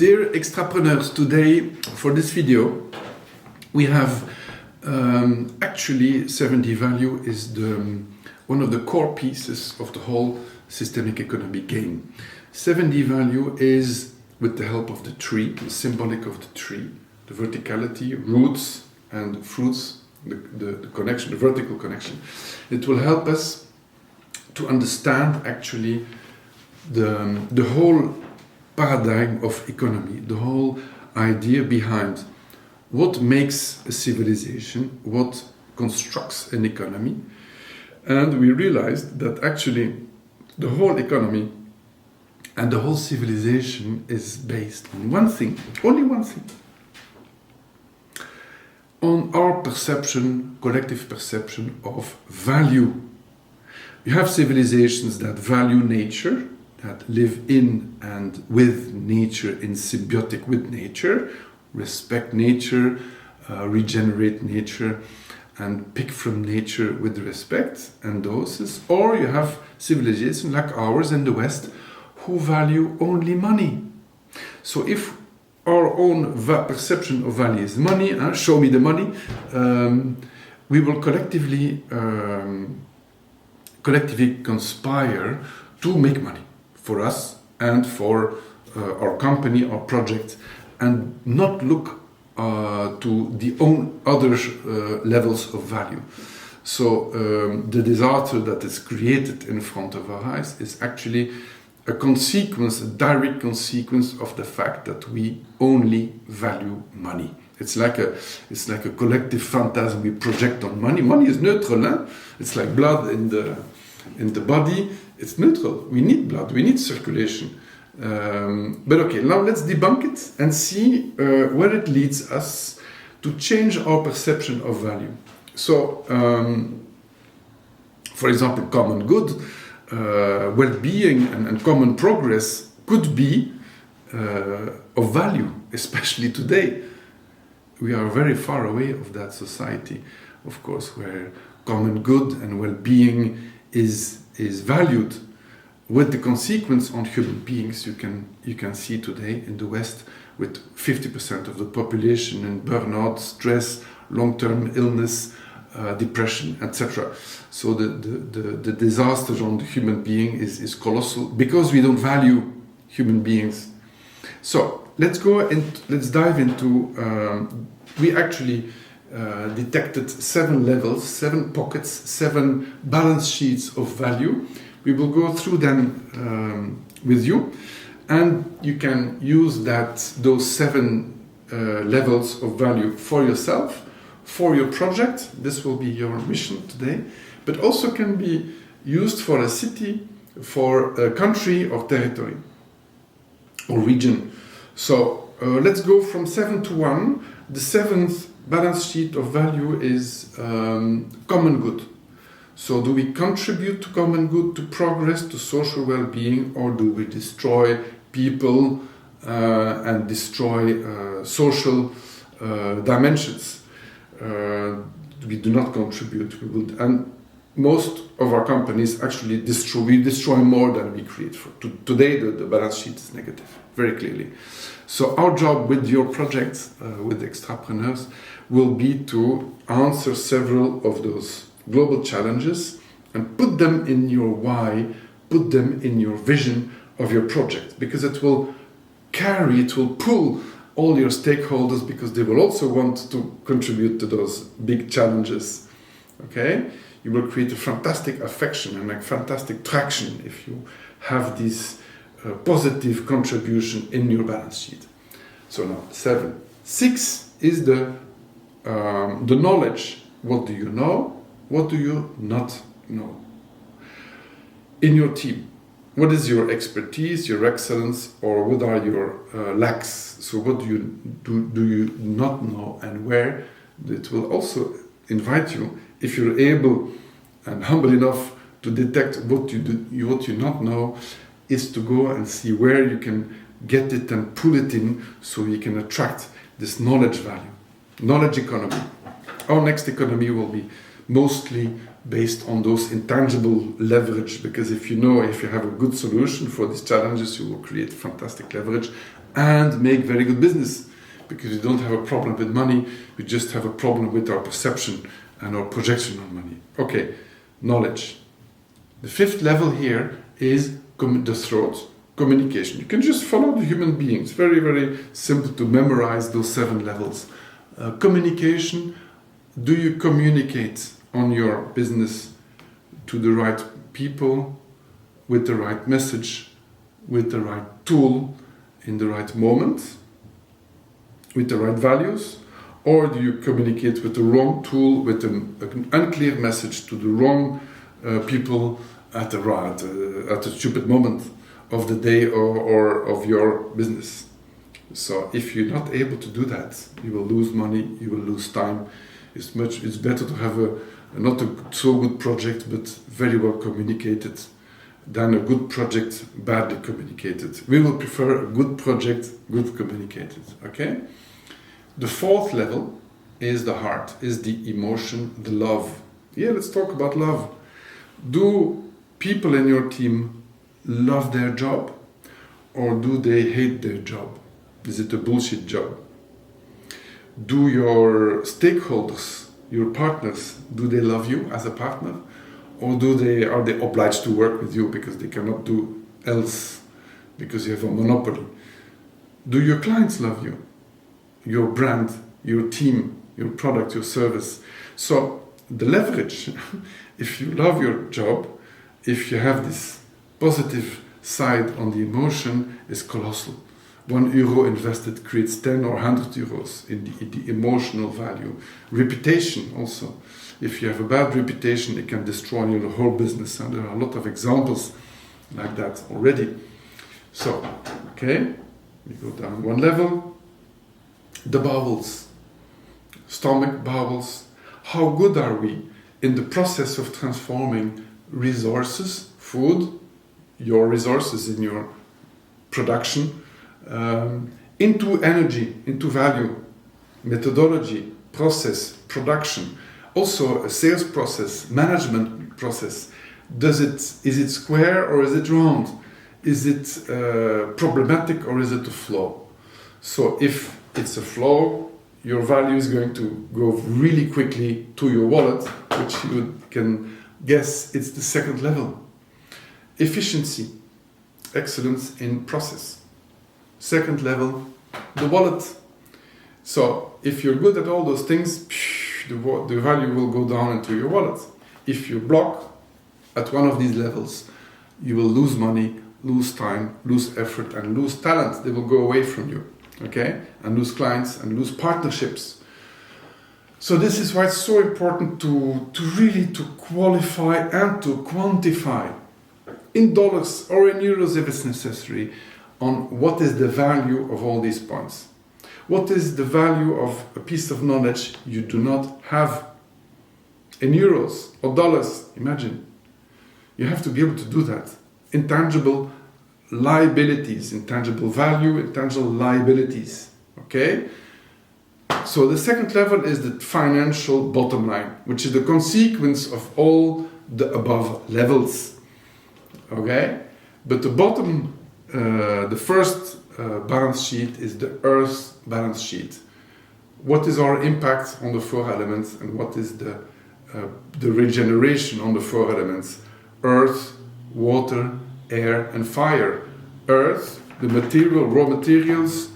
Dear Extrapreneurs, today for this video we have actually 7D value is one of the core pieces of the whole systemic economy game. 7D value is with the help of the tree, the symbolic of the tree, the verticality, roots and fruits, the connection, the vertical connection. It will help us to understand actually the whole paradigm of economy, the whole idea behind what makes a civilization, what constructs an economy. And we realized that actually the whole economy and the whole civilization is based on one thing, only one thing, on our perception, collective perception of value. You have civilizations that value nature, that live in and with nature, in symbiotic with nature, respect nature, regenerate nature, and pick from nature with respect and doses. Or you have civilizations like ours in the West who value only money. So if our own perception of value is money, show me the money, we will collectively conspire to make money for us and for our company, our project, and not look to the other levels of value. So the disaster that is created in front of our eyes is actually a consequence, a direct consequence of the fact that we only value money. It's like a collective phantasm we project on money. Money is neutral, huh? It's like blood in the body. It's neutral. We need blood. We need circulation. But okay, now let's debunk it and see where it leads us to change our perception of value. So, for example, common good, well-being and common progress could be of value, especially today. We are very far away of that society, of course, where common good and well-being is valued, with the consequence on human beings you can see today in the West, with 50% of the population in burnout, stress, long-term illness, depression, etc. So the disaster on the human being is colossal because we don't value human beings. So let's go and let's dive into. We actually detected 7 levels, 7 pockets, 7 balance sheets of value. We will go through them with you, and you can use those 7 levels of value for yourself, for your project. This will be your mission today, but also can be used for a city, for a country or territory or region. So let's go from 7 to 1. The 7th balance sheet of value is common good. So do we contribute to common good, to progress, to social well-being, or do we destroy people and destroy social dimensions? We do not contribute. And most of our companies actually destroy more than we create. Today the balance sheet is negative, very clearly. So our job with your projects, with Extrapreneurs, will be to answer several of those global challenges and put them in your why, put them in your vision of your project, because it will pull all your stakeholders, because they will also want to contribute to those big challenges. Okay? You will create a fantastic affection and a fantastic traction if you have this positive contribution in your balance sheet. So now 7. 6 is the knowledge. What do you know? What do you not know? In your team, what is your expertise, your excellence, or what are your lacks? So what do you not know, and where? It will also invite you, if you're able and humble enough to detect what you not know, is to go and see where you can get it and pull it in, so you can attract this knowledge value, knowledge economy. Our next economy will be mostly based on those intangible leverage, because if you have a good solution for these challenges, you will create fantastic leverage and make very good business, because we don't have a problem with money, we just have a problem with our perception and our projection on money. Okay, knowledge. The fifth level here is the throat, communication. You can just follow the human being. It's very, very simple to memorize those 7 levels. Communication. Do you communicate on your business to the right people, with the right message, with the right tool, in the right moment, with the right values? Or do you communicate with the wrong tool, with an unclear message to the wrong people at a stupid moment of the day or of your business? So if you're not able to do that, you will lose money, you will lose time. It's better to have not a so good project, but very well communicated, than a good project badly communicated. We will prefer a good project, good communicated. Okay? The 4th level is the heart, is the emotion, the love. Yeah, let's talk about love. Do people in your team love their job, or do they hate their job? Is it a bullshit job? Do your stakeholders, your partners, do they love you as a partner, or are they obliged to work with you because they cannot do else, because you have a monopoly? Do your clients love you, your brand, your team, your product, your service? So the leverage, if you love your job, if you have this positive side on the emotion, is colossal. €1 invested creates 10 or 100 euros in the emotional value. Reputation also. If you have a bad reputation, it can destroy your whole business, and there are a lot of examples like that already. So, okay, we go down 1 level. The bowels, stomach, bowels. How good are we in the process of transforming resources, food, your resources in your production, into energy, into value, methodology, process, production, also a sales process, management process. Is it square or is it round? Is it problematic or is it a flow? So if it's a flow, your value is going to go really quickly to your wallet, which you can guess it's the 2nd level. Efficiency, excellence in process. 2nd level, the wallet. So if you're good at all those things, the value will go down into your wallet. If you block at one of these levels, you will lose money, lose time, lose effort, and lose talent. They will go away from you, okay? And lose clients and lose partnerships. So this is why it's so important to really qualify and to quantify in dollars or in euros if it's necessary, on what is the value of all these points. What is the value of a piece of knowledge you do not have in euros or dollars? Imagine. You have to be able to do that. Intangible liabilities, intangible value, intangible liabilities. Okay? So the 2nd level is the financial bottom line, which is the consequence of all the above levels. Okay? But the bottom, the first balance sheet is the Earth balance sheet. What is our impact on the 4 elements, and what is the regeneration on the 4 elements? Earth, water, air, and fire. Earth, the material, raw materials.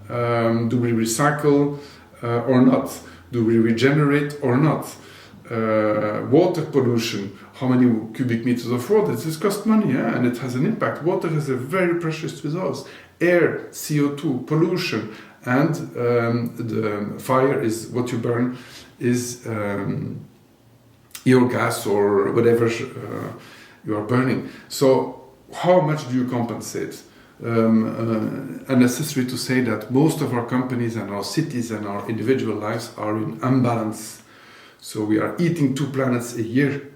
Do we recycle or not? Do we regenerate or not? Water pollution. How many cubic meters of water? This costs money, and it has an impact. Water is a very precious resource. Air, CO2, pollution, and the fire is what you burn, is your gas or whatever you are burning. So how much do you compensate? Unnecessary to say that most of our companies and our cities and our individual lives are in imbalance. So we are eating 2 planets a year.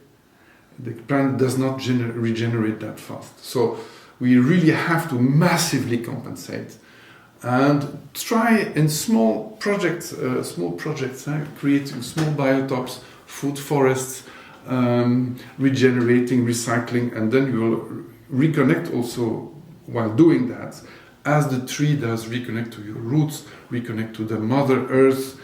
The planet does not regenerate that fast. So we really have to massively compensate and try in small projects, creating small biotopes, food forests, regenerating, recycling, and then you will reconnect also while doing that, as the tree does, reconnect to your roots, reconnect to the Mother Earth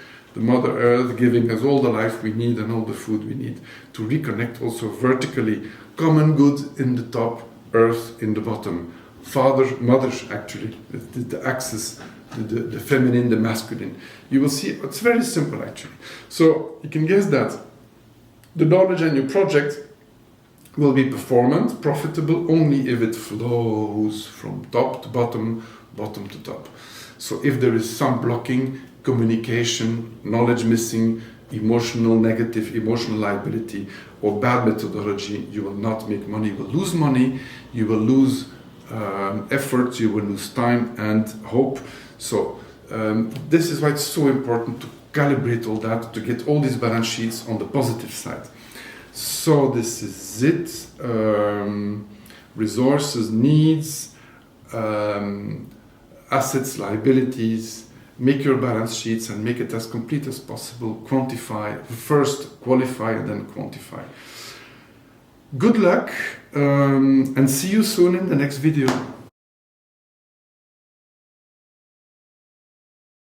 giving us all the life we need and all the food we need, to reconnect also vertically, common good in the top, earth in the bottom, father, mother, actually, the axis, the feminine, the masculine. You will see, it's very simple actually. So you can guess that the knowledge and your project will be performant, profitable, only if it flows from top to bottom, bottom to top. So if there is some blocking, communication, knowledge missing, negative emotional liability, or bad methodology, you will not make money, you will lose money, you will lose effort, you will lose time and hope. So this is why it's so important to calibrate all that, to get all these balance sheets on the positive side. So this is it. Resources, needs, assets, liabilities. Make your balance sheets and make it as complete as possible. Quantify, first qualify and then quantify. Good luck and see you soon in the next video.